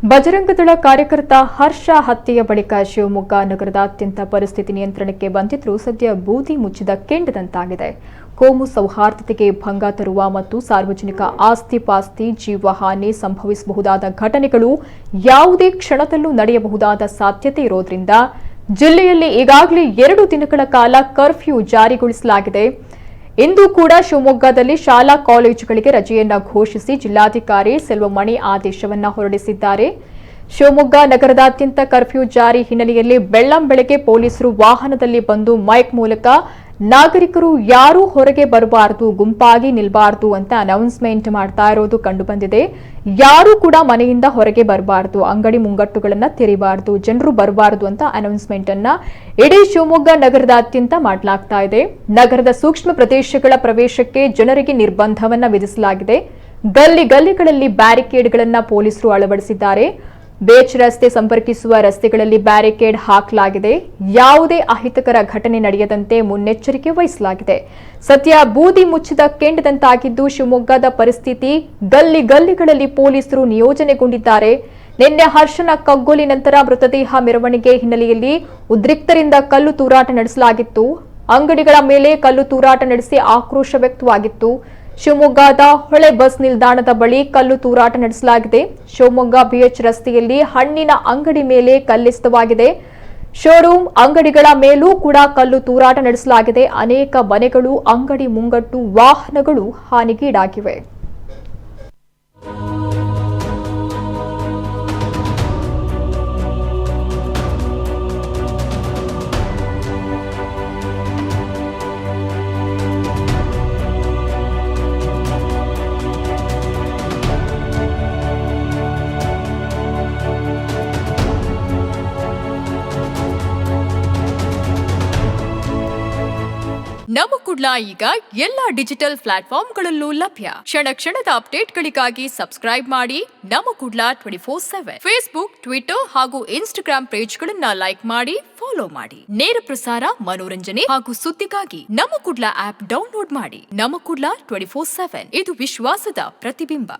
ಬಜರಂಗದಳ ಕಾರ್ಯಕರ್ತ ಹರ್ಷ ಹತ್ಯೆಯ ಬಳಿಕ ಶಿವಮೊಗ್ಗ ನಗರದಾದ್ಯಂತ ಪರಿಸ್ಥಿತಿ ನಿಯಂತ್ರಣಕ್ಕೆ ಬಂದಿದ್ದರೂ ಸದ್ಯ ಬೂದಿ ಮುಚ್ಚಿದ ಕೆಂಡದಂತಾಗಿದೆ. ಕೋಮು ಸೌಹಾರ್ದತೆಗೆ ಭಂಗ ತರುವ ಮತ್ತು ಸಾರ್ವಜನಿಕ ಆಸ್ತಿ-ಪಾಸ್ತಿ ಜೀವಹಾನಿ ಸಂಭವಿಸಬಹುದಾದ ಘಟನೆಗಳು ಯಾವುದೇ ಕ್ಷಣದಲ್ಲೂ ನಡೆಯಬಹುದಾದ ಸಾಧ್ಯತೆ ಇರೋದ್ರಿಂದ ಜಿಲ್ಲೆಯಲ್ಲಿ ಈಗಾಗಲೇ 2 ದಿನಗಳ ಕಾಲ ಕರ್ಫ್ಯೂ ಜಾರಿಗೊಳಿಸಲಾಗಿದೆ. ಇಂದು ಕೂಡ ಶಿವಮೊಗ್ಗದಲ್ಲಿ ಶಾಲಾ ಕಾಲೇಜುಗಳಿಗೆ ರಜೆಯನ್ನ ಘೋಷಿಸಿ ಜಿಲ್ಲಾಧಿಕಾರಿ ಸೆಲ್ವಮಣಿ ಆದೇಶವನ್ನ ಹೊರಡಿಸಿದ್ದಾರೆ. ಶಿವಮೊಗ್ಗ ನಗರದಾದ್ಯಂತ ಕರ್ಫ್ಯೂ ಜಾರಿ ಹಿನ್ನೆಲೆಯಲ್ಲಿ ಬೆಳ್ಳಂಬೆಳಗ್ಗೆ ಪೊಲೀಸರು ವಾಹನದಲ್ಲಿ ಬಂದು ಮೈಕ್ ಮೂಲಕ ನಾಗರಿಕರು ಯಾರೂ ಹೊರಗೆ ಬರಬಾರದು, ಗುಂಪಾಗಿ ನಿಲ್ಬಾರದು ಅಂತ ಅನೌನ್ಸ್ಮೆಂಟ್ ಮಾಡ್ತಾ ಇರೋದು ಕಂಡುಬಂದಿದೆ. ಯಾರೂ ಕೂಡ ಮನೆಯಿಂದ ಹೊರಗೆ ಬರಬಾರದು, ಅಂಗಡಿ ಮುಂಗಟ್ಟುಗಳನ್ನ ತೆರೆಯಬಾರದು, ಜನರು ಬರಬಾರದು ಅಂತ ಅನೌನ್ಸ್ಮೆಂಟ್ ಅನ್ನ ಇಡೀ ಶಿವಮೊಗ್ಗ ನಗರದಾದ್ಯಂತ ಮಾಡಲಾಗ್ತಾ ಇದೆ. ನಗರದ ಸೂಕ್ಷ್ಮ ಪ್ರದೇಶಗಳ ಪ್ರವೇಶಕ್ಕೆ ಜನರಿಗೆ ನಿರ್ಬಂಧವನ್ನ ವಿಧಿಸಲಾಗಿದೆ. ಗಲ್ಲಿಗಳಲ್ಲಿ ಬ್ಯಾರಿಕೇಡ್ಗಳನ್ನ ಪೊಲೀಸರು ಅಳವಡಿಸಿದ್ದಾರೆ. ಬೇಚ್ ರಸ್ತೆ ಸಂಪರ್ಕಿಸುವ ರಸ್ತೆಗಳಲ್ಲಿ ಬ್ಯಾರಿಕೇಡ್ ಹಾಕಲಾಗಿದೆ. ಯಾವುದೇ ಅಹಿತಕರ ಘಟನೆ ನಡೆಯದಂತೆ ಮುನ್ನೆಚ್ಚರಿಕೆ ವಹಿಸಲಾಗಿದೆ. ಸದ್ಯ ಬೂದಿ ಮುಚ್ಚಿದ ಕೆಂಡದಂತಾಗಿದ್ದು ಶಿವಮೊಗ್ಗದ ಪರಿಸ್ಥಿತಿ ಗಲ್ಲಿಗಳಲ್ಲಿ ಪೊಲೀಸರು ನಿಯೋಜನೆಗೊಂಡಿದ್ದಾರೆ. ನಿನ್ನೆ ಹರ್ಷನ ಕಗ್ಗೊಲಿ ನಂತರ ಮೃತದೇಹ ಮೆರವಣಿಗೆ ಹಿನ್ನೆಲೆಯಲ್ಲಿ ಉದ್ರಿಕ್ತರಿಂದ ಕಲ್ಲು ತೂರಾಟ ನಡೆಸಲಾಗಿತ್ತು. ಅಂಗಡಿಗಳ ಮೇಲೆ ಕಲ್ಲು ತೂರಾಟ ನಡೆಸಿ ಆಕ್ರೋಶ ವ್ಯಕ್ತವಾಗಿತ್ತು. ಶಿವಮೊಗ್ಗದ ಹೊಳೆ ಬಸ್ ನಿಲ್ದಾಣದ ಬಳಿ ಕಲ್ಲು ತೂರಾಟ ನಡೆಸಲಾಗಿದೆ. ಶಿವಮೊಗ್ಗ ಬಿಎಚ್ ರಸ್ತೆಯಲ್ಲಿ ಹಣ್ಣಿನ ಅಂಗಡಿ ಮೇಲೆ ಕಲ್ಲೆಸೆತವಾಗಿದೆ. ಶೋರೂಮ್ ಅಂಗಡಿಗಳ ಮೇಲೂ ಕೂಡ ಕಲ್ಲು ತೂರಾಟ ನಡೆಸಲಾಗಿದೆ. ಅನೇಕ ಮನೆಗಳು, ಅಂಗಡಿ ಮುಂಗಟ್ಟು, ವಾಹನಗಳು ಹಾನಿಗೀಡಾಗಿವೆ. ನಮ್ಮ ಕುಡ್ಲ ಈಗ ಎಲ್ಲಾ ಡಿಜಿಟಲ್ ಪ್ಲಾಟ್ಫಾರ್ಮ್ಗಳಲ್ಲೂ ಲಭ್ಯ. ಕ್ಷಣದ ಅಪ್ಡೇಟ್ಗಳಿಗಾಗಿ ಸಬ್ಸ್ಕ್ರೈಬ್ ಮಾಡಿ ನಮ್ಮ ಕುಡ್ಲ 24/7 ಫೇಸ್ಬುಕ್, ಟ್ವಿಟರ್ ಹಾಗೂ ಇನ್ಸ್ಟಾಗ್ರಾಂ ಪೇಜ್ಗಳನ್ನ ಲೈಕ್ ಮಾಡಿ, ಫಾಲೋ ಮಾಡಿ. ನೇರ ಪ್ರಸಾರ, ಮನೋರಂಜನೆ ಹಾಗೂ ಸುದ್ದಿಗಾಗಿ ನಮ್ಮ ಕುಡ್ಲ ಆಪ್ ಡೌನ್ಲೋಡ್ ಮಾಡಿ. ನಮ್ಮ ಕುಡ್ಲ 24/7 ಇದು ವಿಶ್ವಾಸದ ಪ್ರತಿಬಿಂಬ.